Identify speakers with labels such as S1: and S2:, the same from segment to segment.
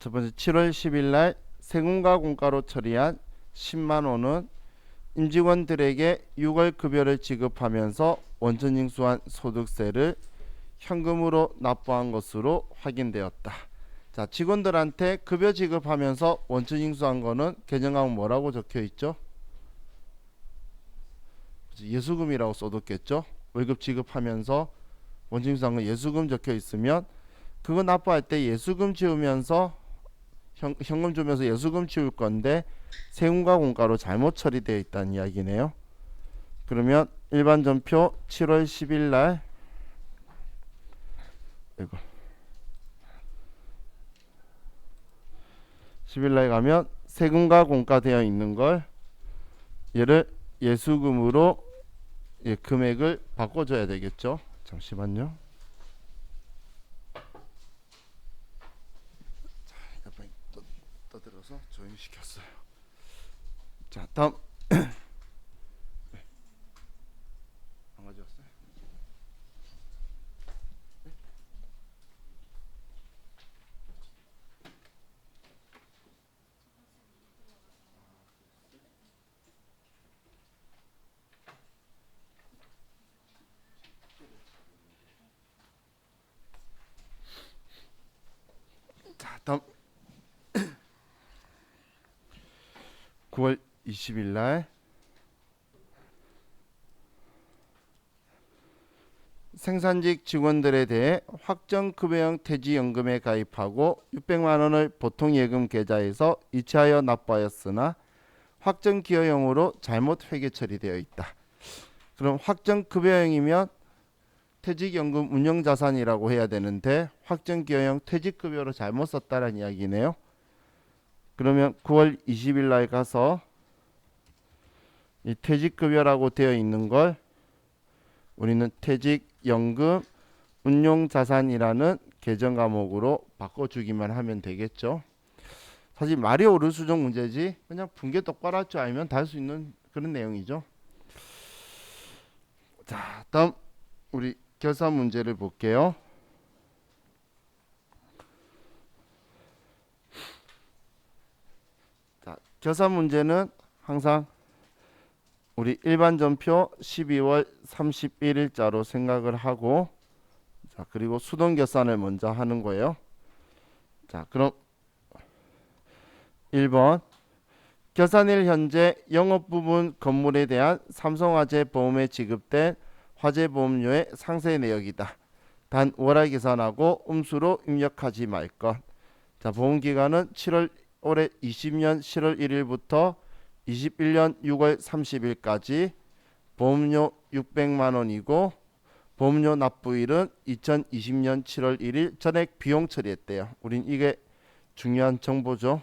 S1: 첫 번째 7월 10일 날 세금과 공과로 처리한 10만 원은 임직원들에게 6월 급여를 지급하면서 원천징수한 소득세를 현금으로 납부한 것으로 확인되었다. 자, 직원들한테 급여 지급하면서 원천징수한 거는 개정하면 뭐라고 적혀 있죠? 예수금이라고 써뒀겠죠? 월급 지급하면서 원천징수한 건 예수금 적혀 있으면 그거 납부할 때 예수금 지우면서 현금 주면서 예수금 지울 건데 세금과 공과로 잘못 처리되어 있다는 이야기네요. 그러면 일반 전표 7월 10일 날 이거 10일 날 가면 세금과 공과 되어 있는 걸 얘를 예수금으로 금액을 바꿔줘야 되겠죠. 잠시만요. 떠들어서 조용히 시켰어요. 자, 다음 안 가져왔어요? 자, 다음 9월 20일 날 생산직 직원들에 대해 확정급여형 퇴직연금에 가입하고 600만 원을 보통예금 계좌에서 이체하여 납부하였으나 확정기여형으로 잘못 회계 처리되어 있다. 그럼 확정급여형이면 퇴직연금 운영자산이라고 해야 되는데 확정기여형 퇴직급여로 잘못 썼다는 이야기네요. 그러면 9월 20일 날 가서 이 퇴직급여라고 되어 있는 걸 우리는 퇴직연금 운용자산이라는 계정 과목으로 바꿔주기만 하면 되겠죠. 사실 말이 옳은 수정 문제지 그냥 분계 똑바로 할 줄 알면 다 할 수 있는 그런 내용이죠. 자, 다음 우리 결산 문제를 볼게요. 자, 결산 문제는 항상 우리 일반 전표 12월 31일자로 생각을 하고 자, 그리고 수동 결산을 먼저 하는 거예요. 자, 그럼 1번 결산일 현재 영업 부분 건물에 대한 삼성화재 보험에 지급된 화재보험료의 상세 내역이다. 단 월할 계산하고 음수로 입력하지 말 것. 자, 보험기간은 올해 20년 7월 1일부터 21년 6월 30일까지 보험료 600만 원이고 보험료 납부일은 2020년 7월 1일 전액 비용 처리했대요. 우린 이게 중요한 정보죠.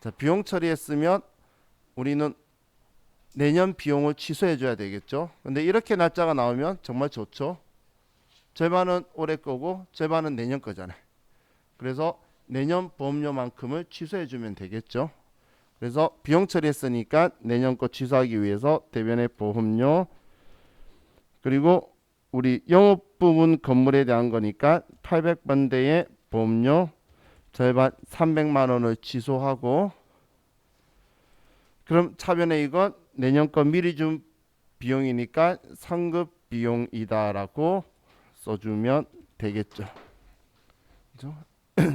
S1: 자, 비용 처리했으면 우리는 내년 비용을 취소해 줘야 되겠죠. 근데 이렇게 날짜가 나오면 정말 좋죠. 절반은 올해 거고 절반은 내년 거잖아요. 그래서 내년 보험료만큼을 취소해 주면 되겠죠. 그래서 비용 처리했으니까 내년 거 취소하기 위해서 대변의 보험료 그리고 우리 영업 부분 건물에 대한 거니까 800번대의 보험료 절반 300만 원을 취소하고 그럼 차변에 이건 내년 거 미리 준 비용이니까 상급 비용이다라고 써주면 되겠죠. 그렇죠?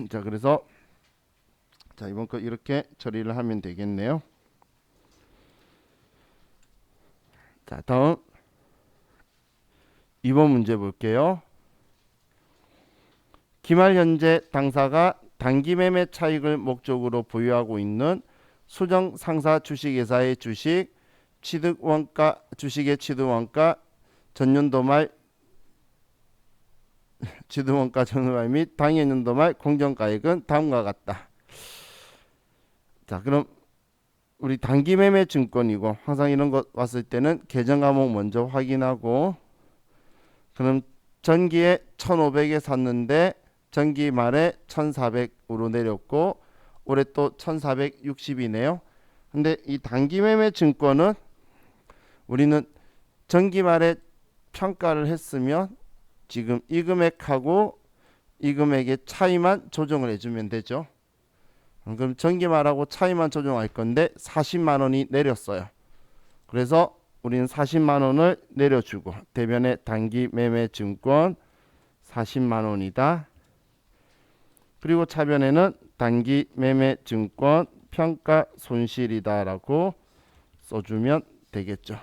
S1: 자, 그래서 자, 이번 거 이렇게 처리를 하면 되겠네요. 자, 다음 2번 문제 볼게요. 기말 현재 당사가 단기 매매 차익을 목적으로 보유하고 있는 수정 상사 주식회사의 주식 취득 원가 주식의 취득 원가 전년도 말 취득 원가 전년도 말 및 당해년도 말 공정가액은 다음과 같다. 자, 그럼 우리 단기 매매 증권이고 항상 이런 거 왔을 때는 계정 과목 먼저 확인하고 그럼 전기에 1,500에 샀는데 전기 말에 1,400으로 내렸고 올해 또 1,460이네요. 근데 이 단기 매매 증권은 우리는 전기 말에 평가를 했으면 지금 이 금액하고 이 금액의 차이만 조정을 해주면 되죠. 그럼 전기말하고 차이만 조정할 건데 40만 원이 내렸어요. 그래서 우리는 40만 원을 내려주고 대변의 단기 매매 증권 40만 원이다. 그리고 차변에는 단기 매매 증권 평가 손실이다라고 써주면 되겠죠.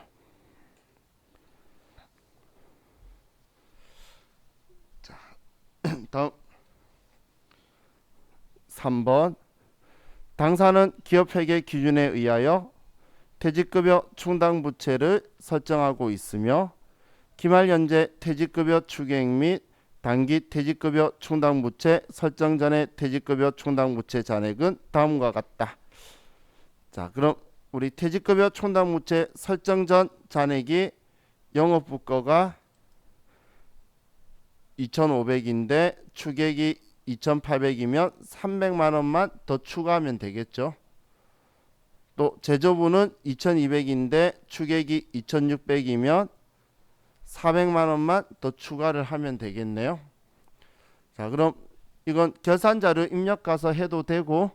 S1: 자, 다음 3번 당사는 기업회계 기준에 의하여 퇴직급여 충당 부채를 설정하고 있으며 기말 현재 퇴직급여 추계액 및 단기 퇴직급여 충당 부채 설정 전의 퇴직급여 충당 부채 잔액은 다음과 같다. 자, 그럼 우리 퇴직급여 충당 부채 설정 전 잔액이 영업부 거가 2,500인데 추계액이 2,800이면 300만 원만 더 추가하면 되겠죠. 또 제조부는 2,200인데 추계액이 2,600이면 400만 원만 더 추가를 하면 되겠네요. 자, 그럼 이건 계산자료 입력 가서 해도 되고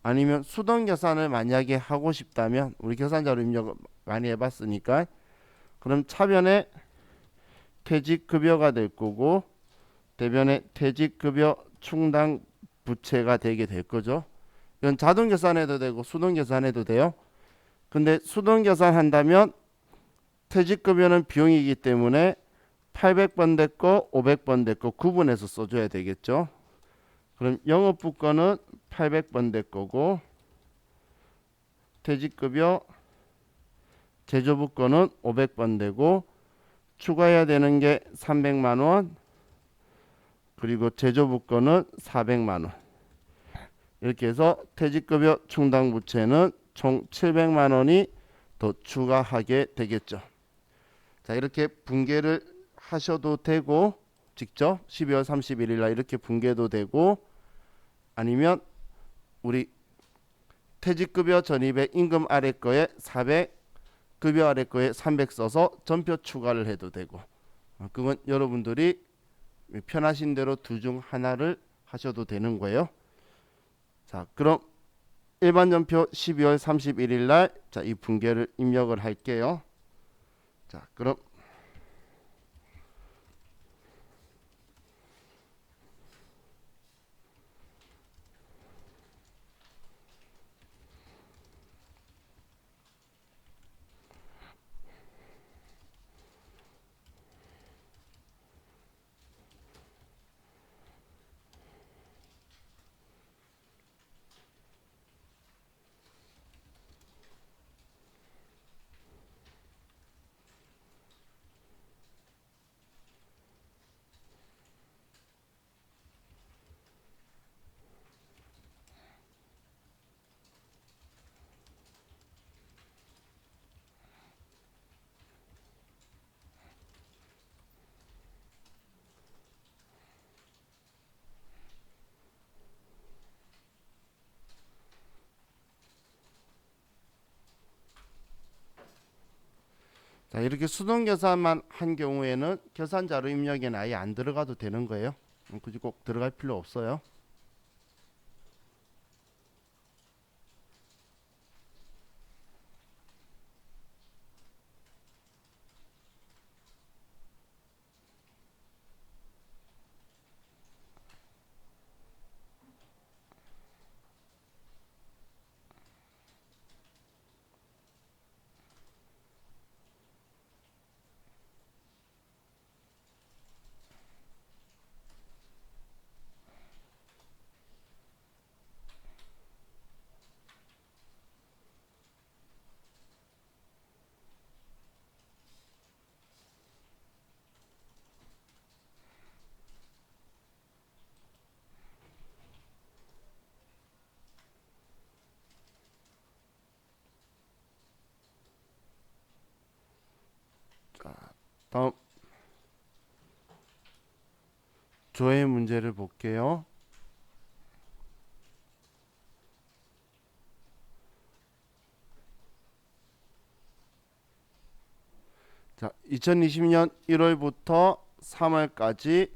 S1: 아니면 수동 계산을 만약에 하고 싶다면 우리 계산자료 입력 많이 해봤으니까 그럼 차변에 퇴직급여가 될 거고 대변에 퇴직급여 충당 부채가 되게 될 거죠. 이건 자동 계산해도 되고 수동 계산해도 돼요. 근데 수동 계산한다면 퇴직급여는 비용이기 때문에 800번 됐고 500번 됐고 구분해서 써줘야 되겠죠. 그럼 영업부 거는 800번 될 거고 퇴직급여 제조부 거는 500번 되고 추가해야 되는 게 300만 원 그리고 제조부 거는 400만 원 이렇게 해서 퇴직급여 충당 부채는 총 700만 원이 더 추가하게 되겠죠. 자, 이렇게 분개를 하셔도 되고 직접 12월 31일 날 이렇게 분개도 되고 아니면 우리 퇴직급여 전입의 임금 아래 거에 400 급여 아래 거에 300 써서 전표 추가를 해도 되고 그건 여러분들이 편하신 대로 둘 중 하나를 하셔도 되는 거예요. 자, 그럼 일반 전표 12월 31일 날 자, 이 분개를 입력을 할게요. 자, 그럼 자, 이렇게 수동 계산만 한 경우에는 계산자료 입력에는 아예 안 들어가도 되는 거예요. 굳이 꼭 들어갈 필요 없어요. 다음 조회 문제를 볼게요. 자, 2020년 1월부터 3월까지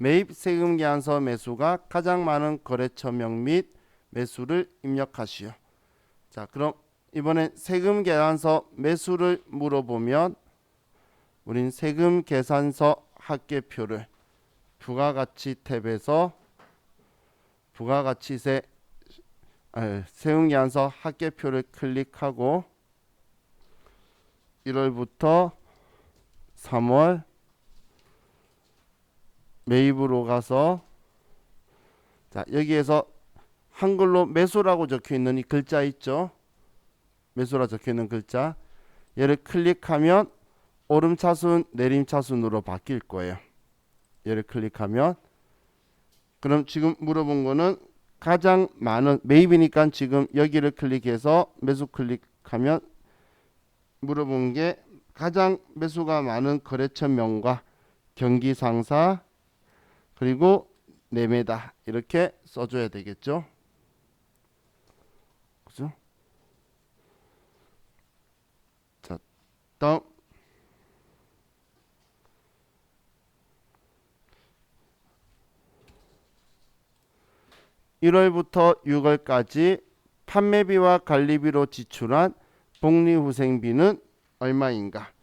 S1: 매입 세금 계산서 매수가 가장 많은 거래처명 및 매수를 입력하시오. 자, 그럼 이번엔 세금 계산서 매수를 물어보면 우린 세금 계산서 합계표를 부가가치 탭에서 부가가치세 세금 계산서 합계표를 클릭하고 1월부터 3월 매입으로 가서 자, 여기에서 한글로 매수라고 적혀 있는 이 글자 있죠? 매수라 적혀 있는 글자. 얘를 클릭하면 오름차순, 내림차순으로 바뀔 거예요. 얘를 클릭하면 그럼 지금 물어본 거는 가장 많은 매입이니까 지금 여기를 클릭해서 매수 클릭하면 물어본 게 가장 매수가 많은 거래처명과 경기 상사 그리고 매매다 이렇게 써줘야 되겠죠. 그죠? 자, 다음 1월부터 6월까지 판매비와 관리비로 지출한 복리후생비는 얼마인가?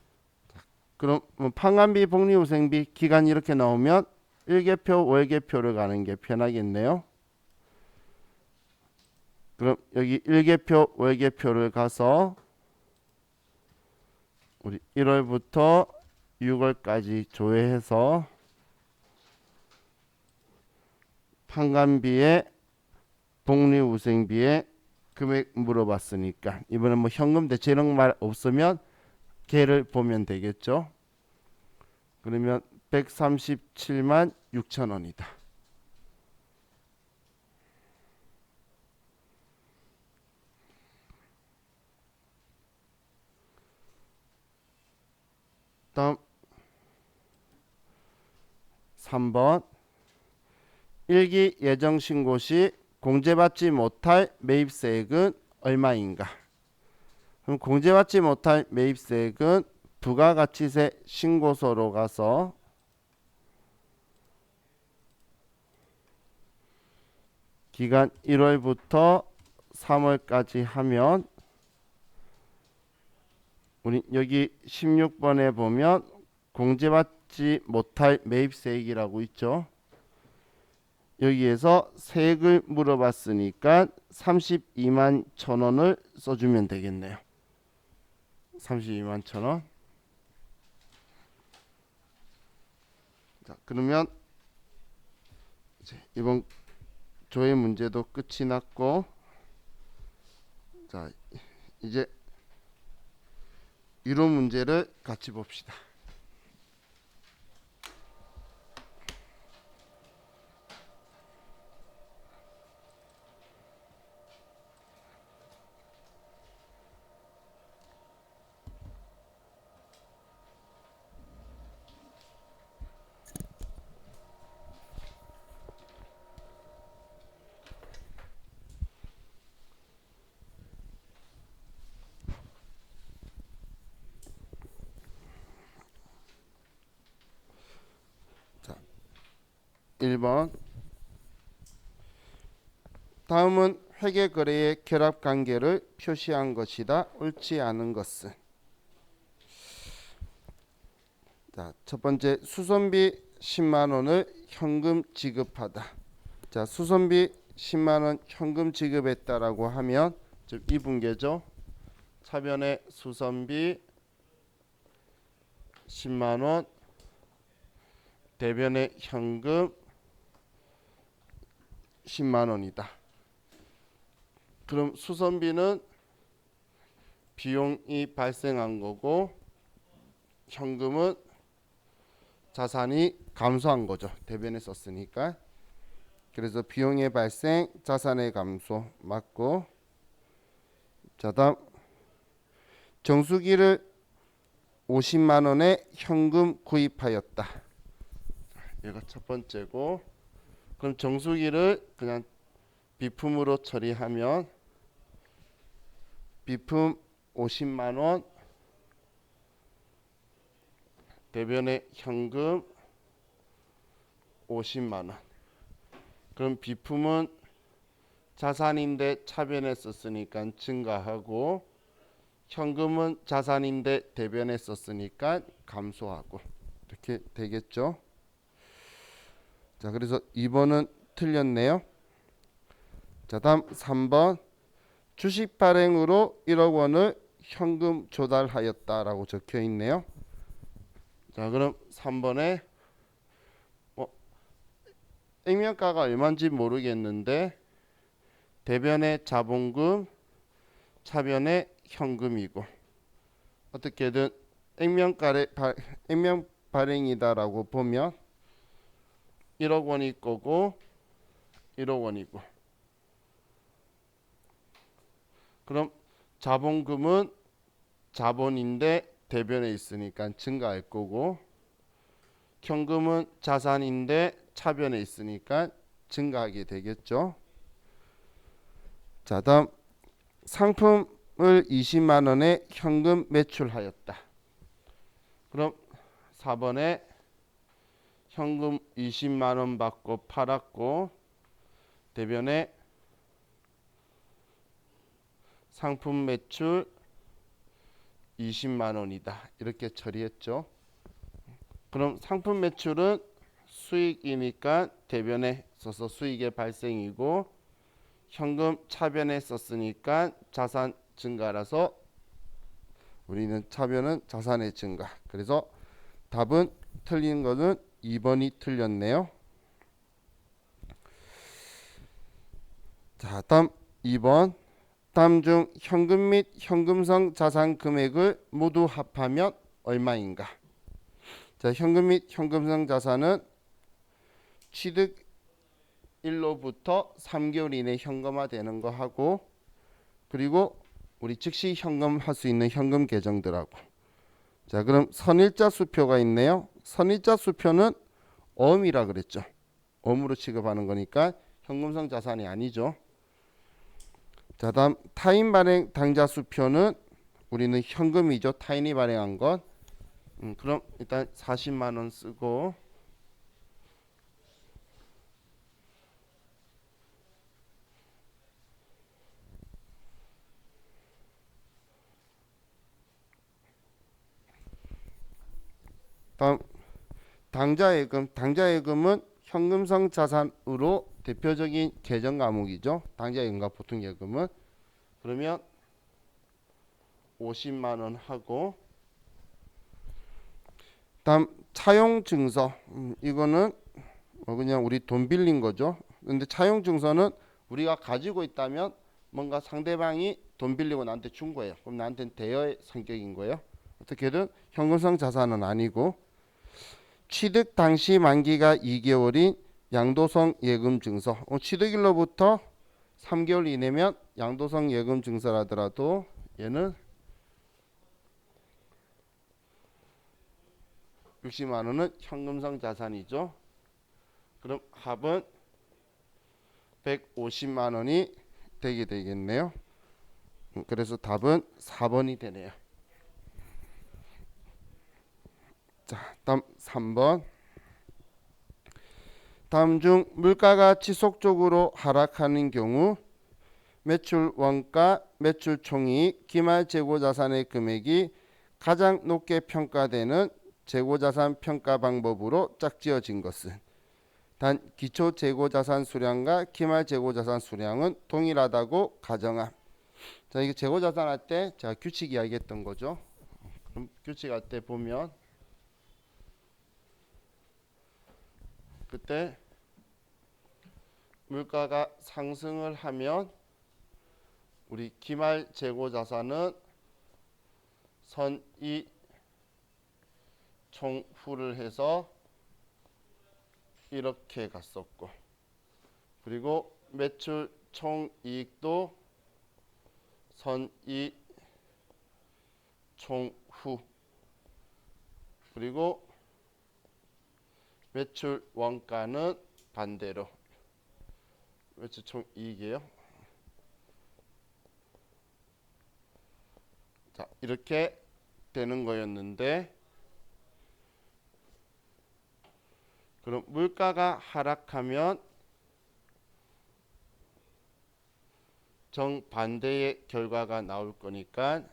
S1: 그럼 판관비, 복리후생비 기간 이렇게 나오면 일개표, 월개표를 가는 게 편하겠네요. 그럼 여기 일개표, 월개표를 가서 우리 1월부터 6월까지 조회해서 판관비에 복리후생비에 금액 물어봤으니까 이번엔 뭐 현금 대체 이런 말 없으면 걔를 보면 되겠죠. 그러면 137만 6천 원이다. 다음 3번 일기 예정 신고 시 공제받지 못할 매입세액은 얼마인가? 그럼 공제받지 못할 매입세액은 부가가치세 신고서로 가서 기간 1월부터 3월까지 하면 우리 여기 16번에 보면 공제받지 못할 매입세액이라고 있죠. 여기에서 세액을 물어봤으니까 32만 1천 원을 써주면 되겠네요. 32만 1천 원. 자, 그러면 이번 조회 문제도 끝이 났고, 자, 이제 이론 문제를 같이 봅시다. 자, 1번 다음은 회계거래의 결합관계를 표시한 것이다. 옳지 않은 것은 자, 첫 번째 수선비 10만 원을 현금 지급하다. 자, 수선비 10만 원 현금 지급했다라고 하면 즉 이분계죠. 차변에 수선비 10만 원 대변에 현금 10만 원이다. 그럼 수선비는 비용이 발생한 거고 현금은 자산이 감소한 거죠. 대변에 썼으니까. 그래서 비용의 발생, 자산의 감소 맞고. 자, 다음 정수기를 50만 원에 현금 구입하였다. 얘가 첫 번째고, 그럼 정수기를 그냥 비품으로 처리하면 비품 50만 원 대변에 현금 150만 원. 그럼 비품은 자산인데 차변에 썼으니까 증가하고, 현금은 자산인데 대변에 썼으니까 감소하고, 이렇게 되겠죠. 자, 그래서 2번은 틀렸네요. 자, 다음 3번. 주식 발행으로 1억 원을 현금 조달하였다라고 적혀 있네요. 자, 그럼 3번에 액면가가 얼마인지 모르겠는데 대변에 자본금, 차변에 현금이고, 어떻게든 액면 발행이다라고 보면 1억 원일 거고 1억 원이고, 그럼 자본금은 자본인데 대변에 있으니까 증가할 거고, 현금은 자산인데 차변에 있으니까 증가하게 되겠죠. 자, 다음 상품을 20만 원에 현금 매출하였다. 그럼 4번에 현금 20만 원 받고 팔았고, 대변에 상품 매출 20만 원이다. 이렇게 처리했죠. 그럼 상품 매출은 수익이니까 대변에 써서 수익의 발생이고, 현금 차변에 썼으니까 자산 증가라서 우리는 차변은 자산의 증가. 그래서 답은 틀린 거는 2번이 틀렸네요. 자, 다음 2번. 다음 중 현금 및 현금성 자산 금액을 모두 합하면 얼마인가? 자, 현금 및 현금성 자산은 취득일로부터 3개월 이내 현금화되는 거 하고, 그리고 우리 즉시 현금할 수 있는 현금 계정들하고. 자, 그럼 선일자 수표가 있네요. 선일자 수표는 어음이라 그랬죠. 어음으로 취급하는 거니까 현금성 자산이 아니죠. 자, 다음 타인 발행 당좌 수표는 우리는 현금이죠. 타인이 발행한 것. 그럼 일단 40만 원 쓰고, 다음 당좌예금. 당좌예금은 현금성 자산으로 대표적인 계정 과목이죠. 당좌예금과 보통예금은. 그러면 50만 원 하고, 다음 차용 증서. 이거는 그냥 우리 돈 빌린 거죠. 근데 차용 증서는 우리가 가지고 있다면 뭔가 상대방이 돈 빌리고 나한테 준 거예요. 그럼 나한테는 대여의 성격인 거예요. 어떻게든 현금성 자산은 아니고, 취득 당시 만기가 2개월인 양도성 예금 증서. 취득일로부터 3개월 이내면 양도성 예금 증서라더라도 얘는 60만 원은 현금성 자산이죠. 그럼 합은 150만 원이 되게 되겠네요. 그래서 답은 4번이 되네요. 자, 다음 3번. 다음 중 물가가 지속적으로 하락하는 경우 매출 원가, 매출 총이익, 기말 재고자산의 금액이 가장 높게 평가되는 재고자산 평가 방법으로 짝지어진 것은? 단 기초 재고자산 수량과 기말 재고자산 수량은 동일하다고 가정함. 자, 이게 재고자산 할 때 제가 규칙 이야기했던 거죠. 그럼 규칙 할 때 보면 그때 물가가 상승을 하면 우리 기말 재고자산은 선이 총후를 해서 이렇게 갔었고, 그리고 매출 총이익도 선이 총후, 그리고 매출 원가는 반대로 매출 총이익이에요. 자, 이렇게 되는 거였는데, 그럼 물가가 하락하면 정반대의 결과가 나올 거니까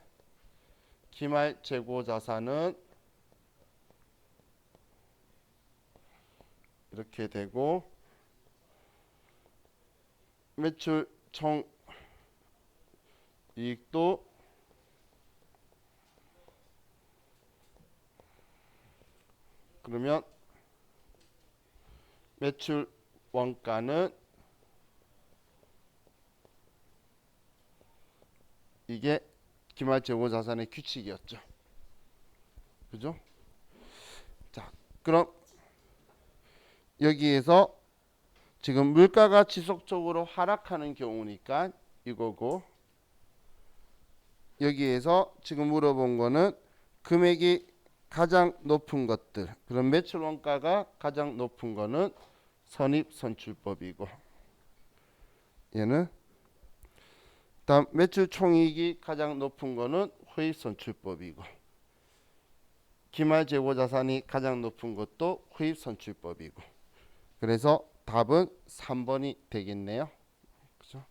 S1: 기말 재고 자산은 이렇게 되고 매출 총 이익도 그러면 매출 원가는 이게 기말 재고 자산의 규칙이었죠. 그죠? 자, 그럼 여기에서 지금 물가가 지속적으로 하락하는 경우니까 이거고, 여기에서 지금 물어본 거는 금액이 가장 높은 것들, 그럼 매출 원가가 가장 높은 거는 선입선출법이고, 얘는 다음 매출 총이익이 가장 높은 거는 후입선출법이고, 기말 재고 자산이 가장 높은 것도 후입선출법이고, 그래서 답은 3번이 되겠네요. 그죠?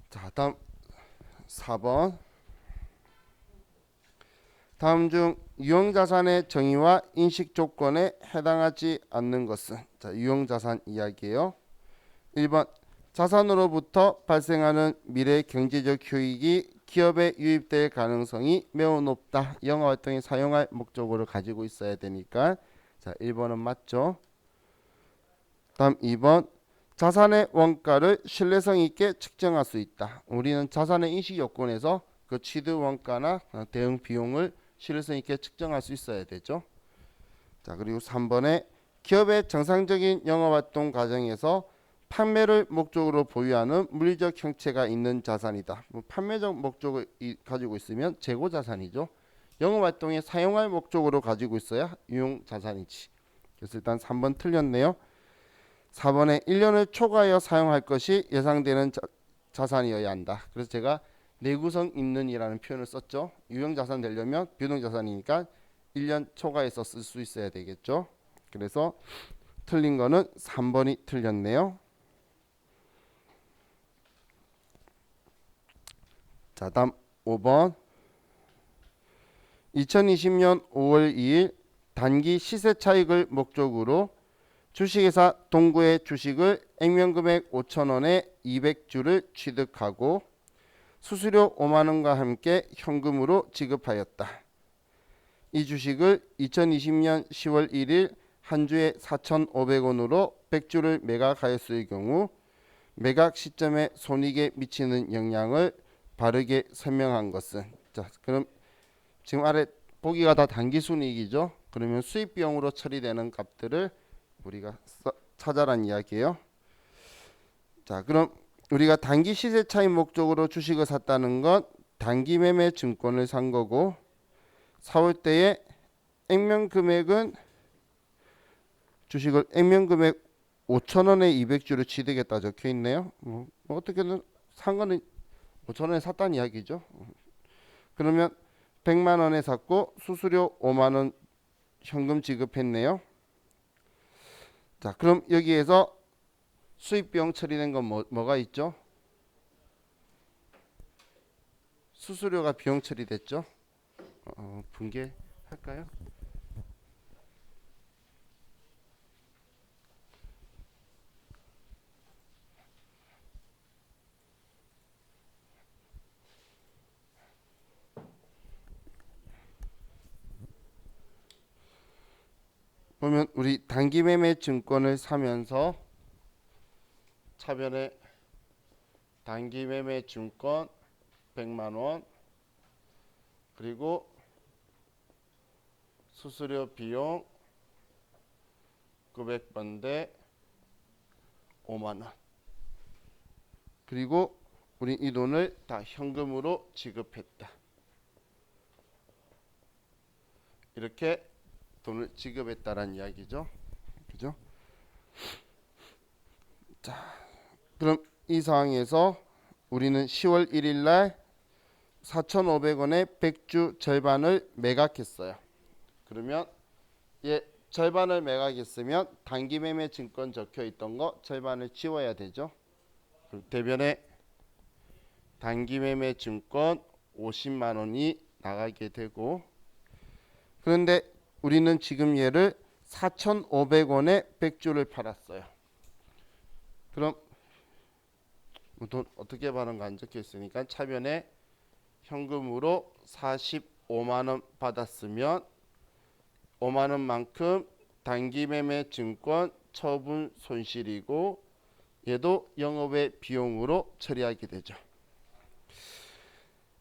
S1: 자, 다음 4번. 다음 중 유형자산의 정의와 인식 조건에 해당하지 않는 것은? 자, 유형자산 이야기예요. 1번 자산으로부터 발생하는 미래 경제적 효익이 기업에 유입될 가능성이 매우 높다. 영업활동에 사용할 목적으로 가지고 있어야 되니까 자 1번은 맞죠. 다음 2번 자산의 원가를 신뢰성 있게 측정할 수 있다. 우리는 자산의 인식 요건에서 그 취득 원가나 대응 비용을 신뢰성 있게 측정할 수 있어야 되죠. 자 그리고 3번에 기업의 정상적인 영업활동 과정에서 판매를 목적으로 보유하는 물리적 형체가 있는 자산이다. 판매적 목적을 가지고 있으면 재고 자산이죠. 영업활동에 사용할 목적으로 가지고 있어야 유용 자산이지. 그래서 일단 3번 틀렸네요. 4번에 1년을 초과하여 사용할 것이 예상되는 자산이어야 한다. 그래서 제가 내구성 있는 이라는 표현을 썼죠. 유형자산 되려면 비유동자산이니까 1년 초과해서 쓸 수 있어야 되겠죠. 그래서 틀린 거는 3번이 틀렸네요. 자 다음 5번 2020년 5월 2일 단기 시세 차익을 목적으로 주식회사 동구의 주식을 액면금액 5,000원에 200주를 취득하고 수수료 5만원과 함께 현금으로 지급하였다. 이 주식을 2020년 10월 1일 한 주에 4,500원으로 100주를 매각하였을 경우 매각 시점에 손익에 미치는 영향을 바르게 설명한 것은? 자, 그럼 지금 아래 보기가 다 단기순이익이죠. 그러면 수익비용으로 처리되는 값들을 우리가 찾아란 이야기예요. 자, 그럼 우리가 단기 시세 차익 목적으로 주식을 샀다는 건 단기 매매 증권을 산 거고, 사올 때에 액면 금액은 주식을 액면 금액 5,000원에 200주를 취득했다 적혀 있네요. 어떻게든 산 거는 5,000원에 샀다는 이야기죠. 그러면 100만 원에 샀고 수수료 5만 원 현금 지급했네요. 자, 그럼 여기에서 수익비용 처리된 건 뭐가 있죠? 수수료가 비용 처리됐죠. 분개할까요? 보면 우리 단기 매매 증권을 사면서 차변에 단기 매매 증권 100만 원 그리고 수수료 비용 900번대 5만 원 그리고 우리 이 돈을 다 현금으로 지급했다. 이렇게 돈을 지급했다라는 이야기죠. 그죠? 자, 그럼 이 상황에서 우리는 10월 1일 날 4,500원에 100주 절반을 매각했어요. 그러면 절반을 매각했으면 단기 매매 증권 적혀 있던 거 절반을 지워야 되죠. 대변에 단기 매매 증권 50만 원이 나가게 되고, 그런데 우리는 지금 얘를 4,500원에 100주를 팔았어요. 그럼 돈 어떻게 받은가 안 적혀 있으니까 차변에 현금으로 45만 원 받았으면 5만 원만큼 단기 매매 증권 처분 손실이고, 얘도 영업의 비용으로 처리하게 되죠.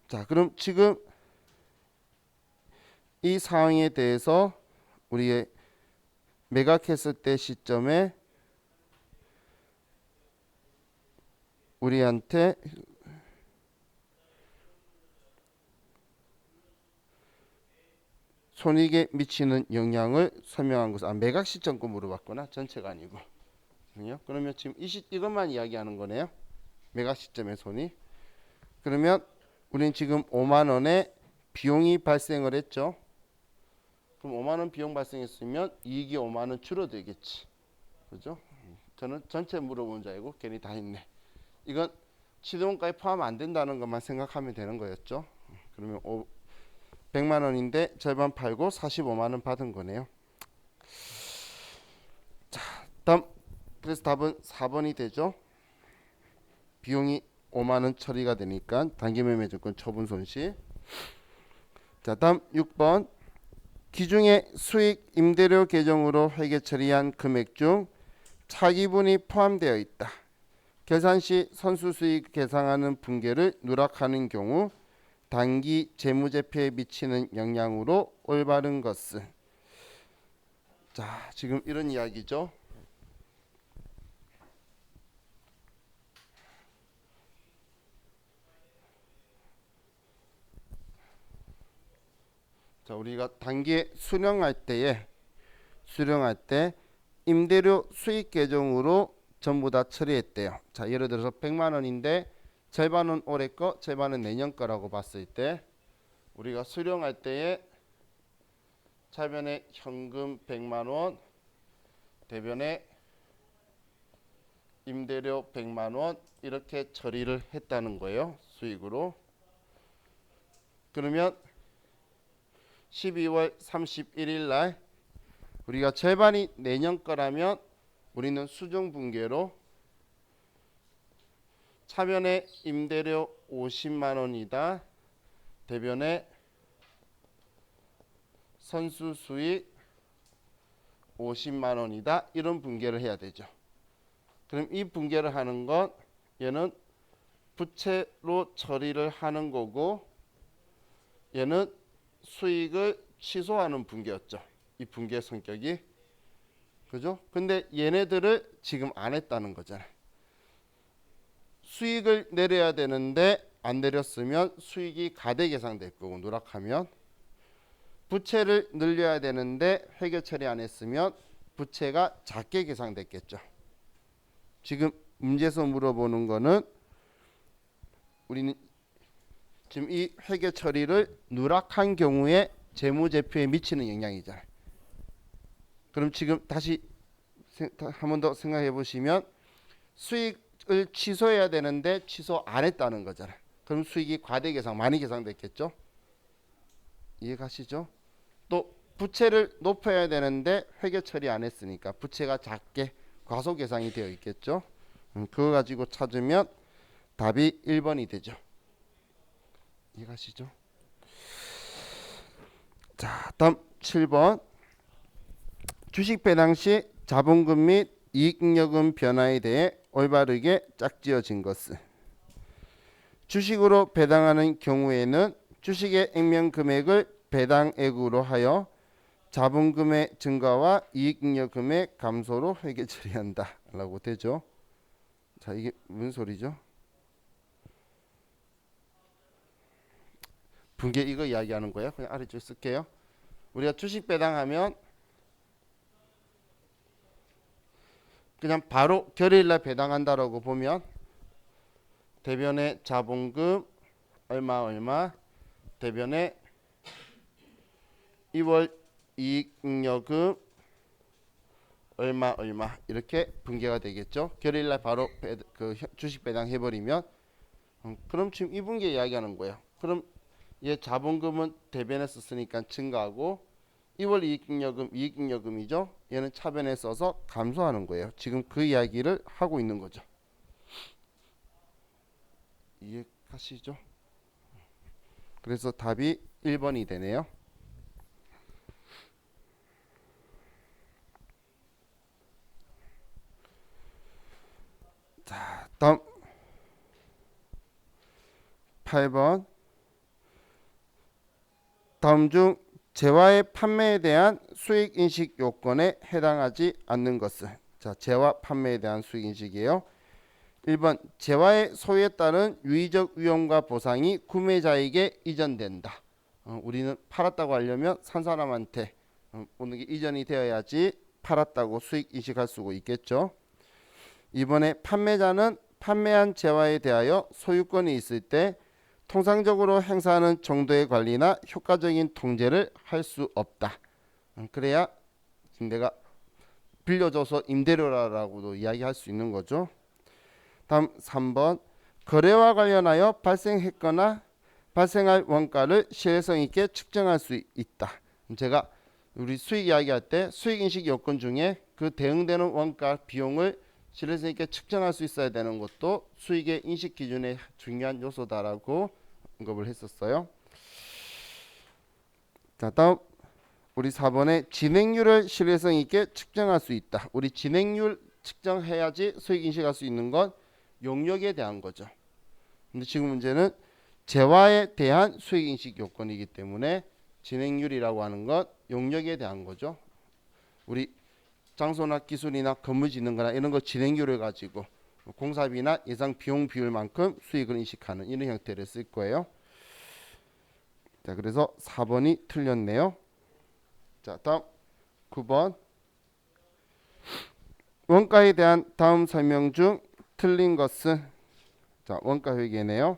S1: 자, 그럼 지금 이 상황에 대해서 우리 매각했을 때 시점에 우리한테 손익에 미치는 영향을 설명한 것은, 매각 시점 거 물어봤구나. 전체가 아니고. 그러면 지금 이것만 이야기하는 거네요. 매각 시점의 손익. 그러면 우리는 지금 5만 원의 비용이 발생을 했죠. 그럼 5만 원 비용 발생했으면 이익이 5만 원 줄어들겠지. 그죠? 저는 전체 물어본 줄 알고 괜히 다 했네. 이건 시드론가에 포함 안 된다는 것만 생각하면 되는 거였죠. 그러면 100만 원인데 절반 팔고 45만 원 받은 거네요. 자, 다음. 그래서 답은 4번이 되죠. 비용이 5만 원 처리가 되니까 단기 매매 증권 처분 손실. 자, 다음 6번. 기중의 수익 임대료 계정으로 회계 처리한 금액 중 차기분이 포함되어 있다. 계산 시 선수 수익 계상하는 분계를 누락하는 경우 단기 재무제표에 미치는 영향으로 올바른 것은. 자, 지금 이런 이야기죠. 자, 우리가 단기에 수령할 때 임대료 수익 계정으로 전부 다 처리했대요. 자, 예를 들어서 100만 원인데 절반은 올해 거, 절반은 내년 거라고 봤을 때 우리가 수령할 때에 차변에 현금 100만 원, 대변에 임대료 100만 원 이렇게 처리를 했다는 거예요. 수익으로. 그러면 12월 31일 날 우리가 절반이 내년 거라면 우리는 수정 분계로 차변에 임대료 50만 원이다. 대변에 선수 수익 50만 원이다. 이런 분계를 해야 되죠. 그럼 이 분계를 하는 건 얘는 부채로 처리를 하는 거고, 얘는 수익을 취소하는 분계였죠. 이 분계 성격이. 그죠? 근데 얘네들을 지금 안 했다는 거잖아요. 수익을 내려야 되는데 안 내렸으면 수익이 가대 계상될 거고, 누락하면. 부채를 늘려야 되는데 회계 처리 안 했으면 부채가 작게 계상됐겠죠. 지금 문제에서 물어보는 거는 우리는 지금 이 회계 처리를 누락한 경우에 재무제표에 미치는 영향이잖아요. 그럼 지금 다시 한 번 더 생각해 보시면 수익을 취소해야 되는데 취소 안 했다는 거잖아요. 그럼 수익이 과대 계상, 많이 계상됐겠죠. 이해가시죠? 또 부채를 높여야 되는데 회계 처리 안 했으니까 부채가 작게 과소 계상이 되어 있겠죠. 그거 가지고 찾으면 답이 1번이 되죠. 이해가시죠? 자, 다음 7번. 주식 배당 시 자본금 및 이익잉여금 변화에 대해 올바르게 짝지어진 것은. 주식으로 배당하는 경우에는 주식의 액면 금액을 배당액으로 하여 자본금의 증가와 이익잉여금의 감소로 회계 처리한다 라고 되죠. 자, 이게 무슨 소리죠? 분계 이거 이야기하는 거예요. 그냥 아래쪽 쓸게요. 우리가 주식 배당하면 그냥 바로 결일날 배당한다라고 보면 대변의 자본금 얼마 대변의 2월 이익잉여금 얼마 이렇게 분계가 되겠죠. 결일날 바로 그 주식 배당해 버리면 그럼 지금 이 분계 이야기하는 거예요. 그럼 얘 자본금은 대변에 썼으니까 증가하고 2월 이익잉여금이죠. 얘는 차변에 써서 감소하는 거예요. 지금 그 이야기를 하고 있는 거죠. 이해하시죠? 그래서 답이 1번이 되네요. 자, 다음 8번. 다음 중 재화의 판매에 대한 수익인식 요건에 해당하지 않는 것은. 자, 재화 판매에 대한 수익인식이에요. 1번 재화의 소유에 따른 유의적 위험과 보상이 구매자에게 이전된다. 우리는 팔았다고 하려면 산 사람한테 어느 게 이전이 되어야지 팔았다고 수익 인식할 수 있겠죠. 이번에 판매자는 판매한 재화에 대하여 소유권이 있을 때 통상적으로 행사하는 정도의 관리나 효과적인 통제를 할 수 없다. 그래야 내가 빌려줘서 임대료라고도 이야기할 수 있는 거죠. 다음 3번 거래와 관련하여 발생했거나 발생할 원가를 신뢰성 있게 측정할 수 있다. 제가 우리 수익 이야기할 때 수익인식 요건 중에 그 대응되는 원가 비용을 신뢰성 있게 측정할 수 있어야 되는 것도 수익의 인식 기준의 중요한 요소다라고 언급을 했었어요. 자, 다음 우리 4번에 진행률을 신뢰성 있게 측정할 수 있다. 우리 진행률 측정해야지 수익 인식할 수 있는 건 용역에 대한 거죠. 근데 지금 문제는 재화에 대한 수익 인식 요건이기 때문에 진행률이라고 하는 건 용역에 대한 거죠. 우리 장소나 기술이나 건물 짓는 거나 이런 거 진행률을 가지고 공사비나 예상 비용 비율만큼 수익을 인식하는 이런 형태를 쓸 거예요. 자, 그래서 4번이 틀렸네요. 자, 다음 9번 원가에 대한 다음 설명 중 틀린 것은. 자, 원가 회계네요.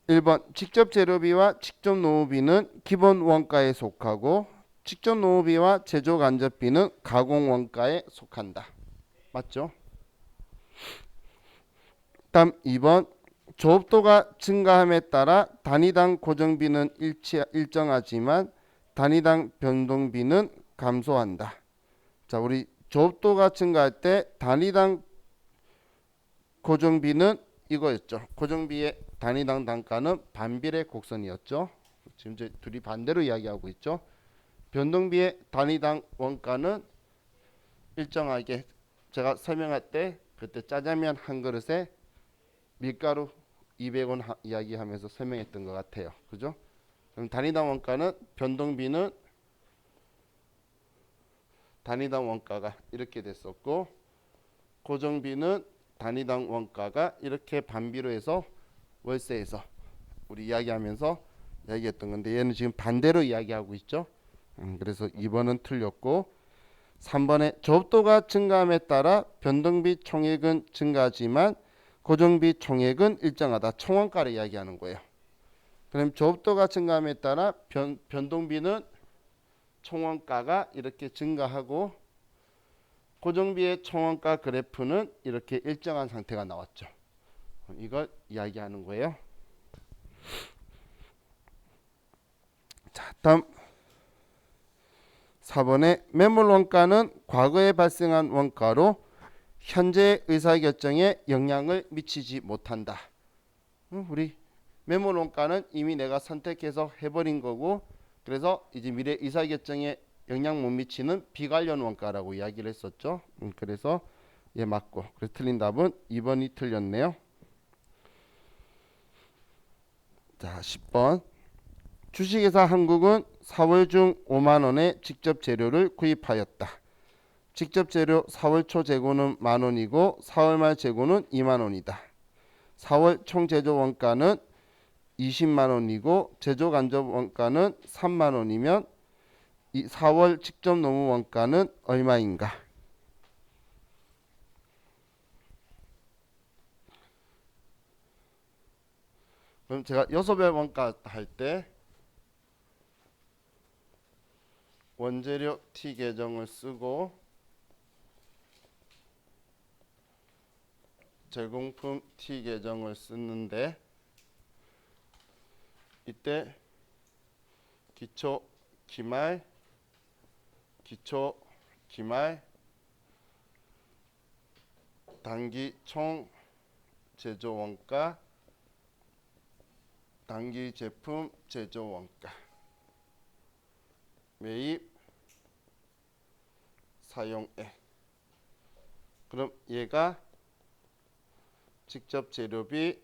S1: 1번 직접 재료비와 직접 노무비는 기본 원가에 속하고 직접 노무비와 제조 간접비는 가공 원가에 속한다. 맞죠? 다음 2번 조업도가 증가함에 따라 단위당 고정비는 일정하지만 단위당 변동비는 감소한다. 자, 우리 조업도가 증가할 때 단위당 고정비는 이거였죠. 고정비의 단위당 단가는 반비례 곡선이었죠. 지금 이제 둘이 반대로 이야기하고 있죠. 변동비의 단위당 원가는 일정하게 제가 설명할 때 그때 짜장면 한 그릇에 밀가루 200원 이야기하면서 설명했던 것 같아요. 그죠? 그럼 단위당 원가는 변동비는 단위당 원가가 이렇게 됐었고 고정비는 단위당 원가가 이렇게 반비로 해서 월세에서 우리 이야기하면서 이야기했던 건데 얘는 지금 반대로 이야기하고 있죠. 그래서 2번은 틀렸고 3번에 조업도가 증가함에 따라 변동비 총액은 증가하지만 고정비 총액은 일정하다. 총원가를 이야기하는 거예요. 그럼 조업도가 증가함에 따라 변동비는 총원가가 이렇게 증가하고 고정비의 총원가 그래프는 이렇게 일정한 상태가 나왔죠. 이걸 이야기하는 거예요. 자, 다음 4번에 매물 원가는 과거에 발생한 원가로 현재 의사결정에 영향을 미치지 못한다. 우리 매물 원가는 이미 내가 선택해서 해버린 거고 그래서 이제 미래 의사결정에 영향 못 미치는 비관련 원가라고 이야기를 했었죠. 그래서 얘 맞고 그래서 틀린 답은 2번이 틀렸네요. 자, 10번 주식회사 한국은 4월 중 5만 원의 직접 재료를 구입하였다. 직접 재료 4월 초 재고는 만 원이고 4월 말 재고는 2만 원이다. 4월 총 제조 원가는 20만 원이고 제조 간접 원가는 3만 원이면 이 4월 직접 노무 원가는 얼마인가? 그럼 제가 여섯 배 원가 할 때 원재료 T 계정을 쓰고 제공품 T 계정을 쓰는데 이때 기초 기말 단기 총 제조 원가 단기 제품 제조 원가 매입 사용액. 그럼 얘가 직접 재료비,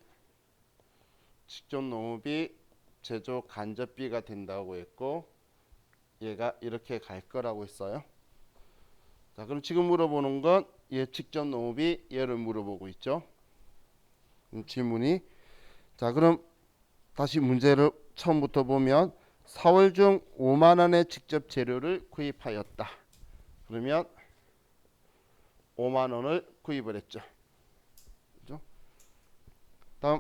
S1: 직접 노무비, 제조 간접비가 된다고 했고 얘가 이렇게 갈 거라고 했어요. 자, 그럼 지금 물어보는 건 얘 직접 노무비 얘를 물어보고 있죠. 질문이. 자, 그럼 다시 문제를 처음부터 보면 4월 중 5만 원의 직접 재료를 구입하였다. 그러면 5만 원을 구입을 했죠. 그죠? 다음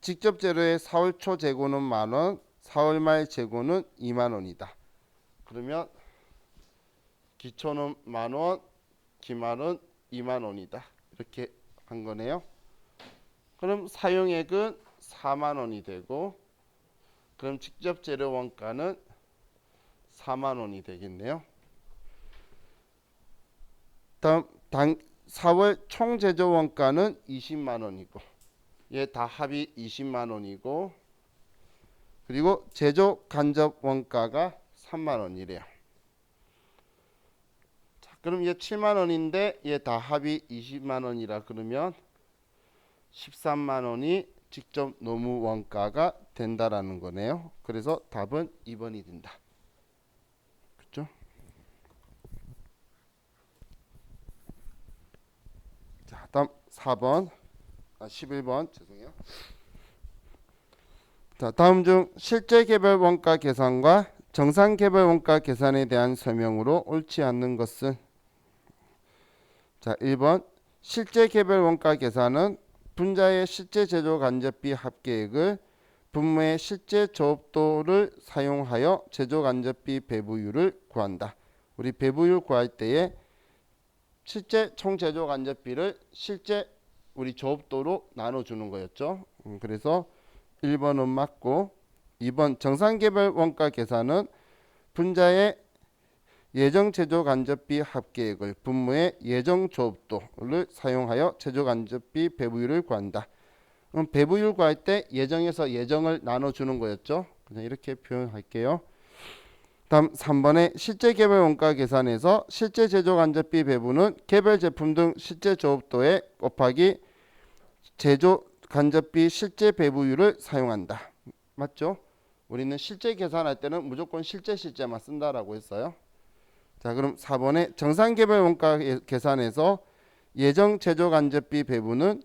S1: 직접 재료의 4월 초 재고는 만 원, 4월 말 재고는 2만 원이다. 그러면 기초는 만 원, 기말은 2만 원이다. 이렇게 한 거네요. 그럼 사용액은 4만 원이 되고 그럼 직접 재료 원가는 4만 원이 되겠네요. 다음 4월 총 제조 원가는 20만 원이고 얘 다 합이 20만 원이고 그리고 제조 간접 원가가 3만 원이래요. 자, 그럼 얘 7만 원인데 얘 다 합이 20만 원이라 그러면 13만 원이 직접 노무 원가가 된다라는 거네요. 그래서 답은 2번이 된다. 그렇죠? 자, 다음 4번. 11번 죄송해요. 자, 다음 중 실제 개별 원가 계산과 정상 개별 원가 계산에 대한 설명으로 옳지 않는 것은 자, 1번 실제 개별 원가 계산은 분자의 실제 제조 간접비 합계액을 분모의 실제 조업도를 사용하여 제조 간접비 배부율을 구한다. 우리 배부율 구할 때에 실제 총 제조 간접비를 실제 우리 조업도로 나눠주는 거였죠. 그래서 1번은 맞고 2번 정상개별 원가 계산은 분자의 예정 제조 간접비 합계액을 분모의 예정 조업도를 사용하여 제조 간접비 배부율을 구한다. 그럼 배부율 구할 때 예정에서 예정을 나눠주는 거였죠. 그냥 이렇게 표현할게요. 다음 3번에 실제 개별 원가 계산에서 실제 제조 간접비 배분은 개별 제품 등 실제 조업도에 곱하기 제조 간접비 실제 배부율을 사용한다. 맞죠? 우리는 실제 계산할 때는 무조건 실제만 쓴다라고 했어요. 자, 그럼 4번에 정상 개별 원가 계산에서 예정 제조 간접비 배분은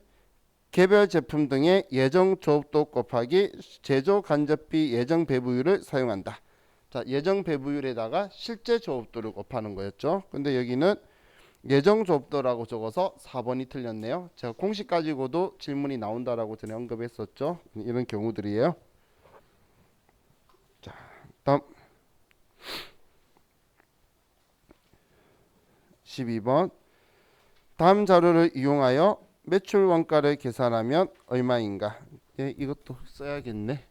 S1: 개별 제품 등의 예정 조업도 곱하기 제조 간접비 예정 배부율을 사용한다. 자, 예정 배부율에다가 실제 조업도를 곱하는 거였죠. 근데 여기는 예정 조업도라고 적어서 4번이 틀렸네요. 제가 공식 가지고도 질문이 나온다라고 전에 언급했었죠. 이런 경우들이에요. 자, 다음 12번 다음 자료를 이용하여 매출 원가를 계산하면 얼마인가? 예, 이것도 써야겠네.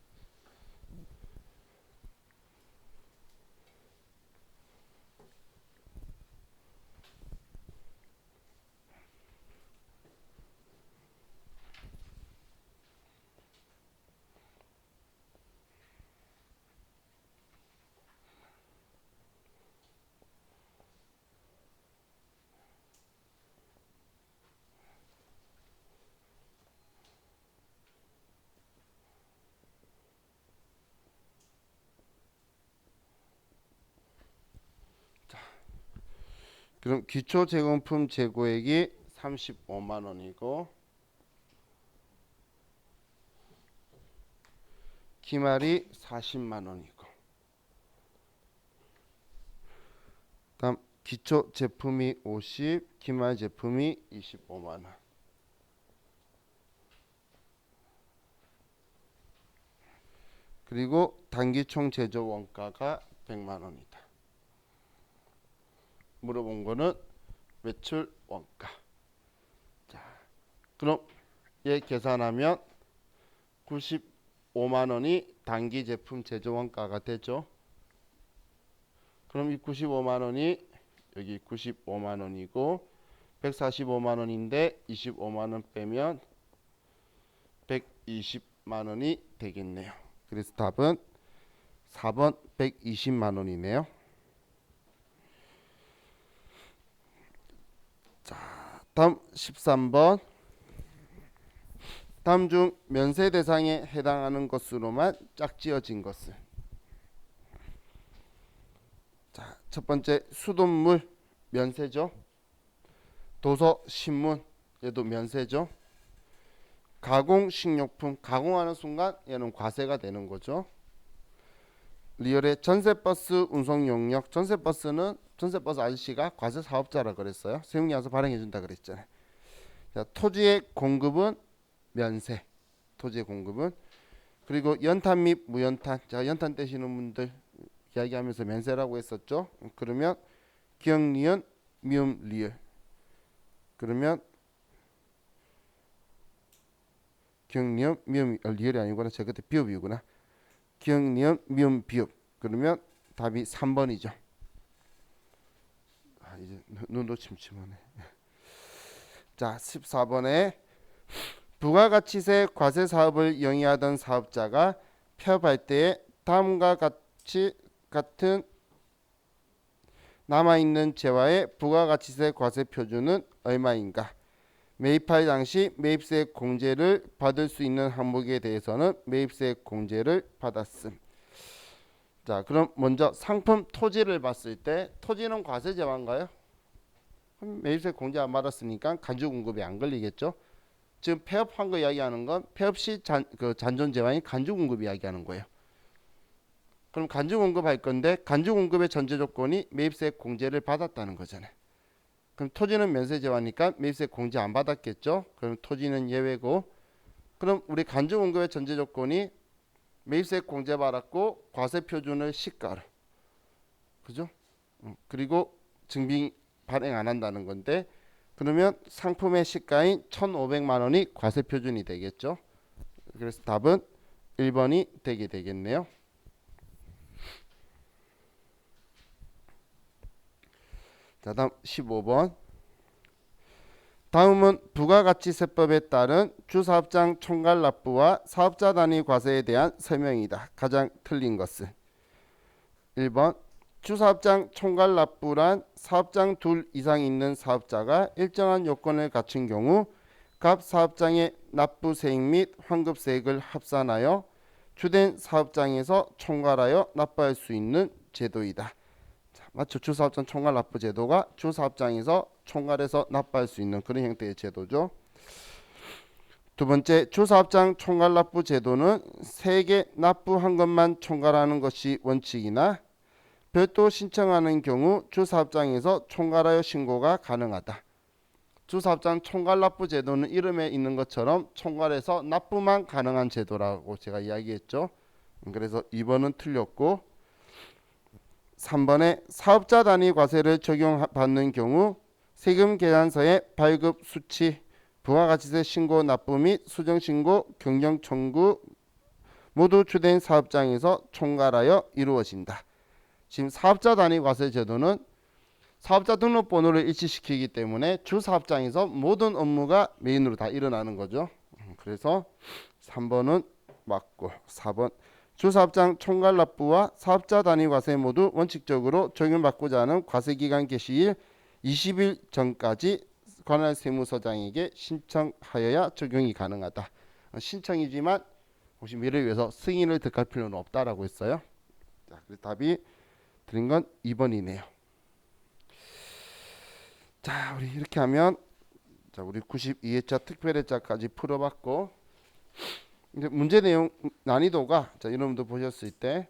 S1: 그럼 기초 제공품 재고액이 35만 원이고 기말이 40만 원이고 다음 기초 제품이 50, 기말 제품이 25만 원. 그리고 단기총 제조 원가가 100만 원이다. 물어본 거는 매출 원가. 자, 그럼 얘 계산하면 95만 원이 단기 제품 제조 원가가 되죠. 그럼 이 95만 원이 여기 95만 원이고 145만 원인데 25만 원 빼면 120만 원이 되겠네요. 그래서 답은 4번 120만 원이네요. 자, 다음 13번. 다음 중 면세 대상에 해당하는 것으로만 짝지어진 것은. 자, 첫 번째 수돗물 면세죠. 도서, 신문 얘도 면세죠. 가공 식료품 가공하는 순간 얘는 과세가 되는 거죠. 리얼의 전세버스 운송 용역. 전세버스는 전세버스 아저씨가 과세 사업자라 그랬어요. 세무이 와서 발행해 준다 그랬잖아요. 자, 토지의 공급은 면세. 토지의 공급은. 그리고 연탄 및 무연탄. 자, 연탄 떼시는 분들 이야기하면서 면세라고 했었죠. 그러면 기역 니은 미음 리을. 그러면 기역 니은 미음 리을이 아니구나. 제가 그때 비읍이구나. 기역 니은 미음 비읍. 그러면 답이 3번이죠. 아, 이제 눈도 침침하네. 자, 14번에 부가가치세 과세 사업을 영위하던 사업자가 폐업할 때에 다음과 같은 남아있는 재화의 부가가치세 과세 표준은 얼마인가? 매입할 당시 매입세 공제를 받을 수 있는 항목에 대해서는 매입세 공제를 받았음. 자, 그럼 먼저 상품 토지를 봤을 때 토지는 과세 재화인가요? 매입세 공제 안 받았으니까 간주 공급이 안 걸리겠죠. 지금 폐업한 거 이야기하는 건 폐업 시 잔존 재화인 간주 공급 이야기하는 거예요. 그럼 간주 공급할 건데 간주 공급의 전제 조건이 매입세 공제를 받았다는 거잖아요. 그럼 토지는 면세 재화니까 매입세 공제 안 받았겠죠. 그럼 토지는 예외고, 그럼 우리 간주 공급의 전제 조건이 매입세 공제 받았고 과세 표준을 시가로, 그죠? 그리고 증빙 발행 안 한다는 건데, 그러면 상품의 시가인 1,500만 원이 과세 표준이 되겠죠. 그래서 답은 1번이 되게 되겠네요. 자, 다음 15번. 다음은 부가가치세법에 따른 주사업장 총괄납부와 사업자 단위 과세에 대한 설명이다. 가장 틀린 것은 1번 주사업장 총괄납부란 사업장 둘 이상 있는 사업자가 일정한 요건을 갖춘 경우 각 사업장의 납부세액 및 환급세액을 합산하여 주된 사업장에서 총괄하여 납부할 수 있는 제도이다. 맞죠? 주사업장 총괄납부 제도가 주사업장에서 총괄해서 납부할 수 있는 그런 형태의 제도죠. 두 번째, 주사업장 총괄납부 제도는 세액의 납부한 것만 총괄하는 것이 원칙이나 별도 신청하는 경우 주사업장에서 총괄하여 신고가 가능하다. 주사업장 총괄납부 제도는 이름에 있는 것처럼 총괄해서 납부만 가능한 제도라고 제가 이야기했죠. 그래서 2번은 틀렸고, 3번에 사업자 단위 과세를 적용받는 경우 세금 계산서의 발급 수치, 부가가치세 신고 납부 및 수정 신고, 경정 청구 모두 주된 사업장에서 총괄하여 이루어진다. 지금 사업자 단위 과세 제도는 사업자 등록번호를 일치시키기 때문에 주 사업장에서 모든 업무가 메인으로 다 일어나는 거죠. 그래서 3번은 맞고, 4번 주사업장 총괄납부와 사업자 단위 과세 모두 원칙적으로 적용받고자 하는 과세기간 개시일 20일 전까지 관할 세무서장에게 신청하여야 적용이 가능하다. 신청이지만 혹시 미래를 위해서 승인을 득할 필요는 없다라고 했어요. 자, 그래서 답이 드린 건 2번이네요. 자, 우리 이렇게 하면 자, 우리 92회차 특별회차까지 풀어봤고, 이제 문제 내용 난이도가 자, 여러분들 보셨을 때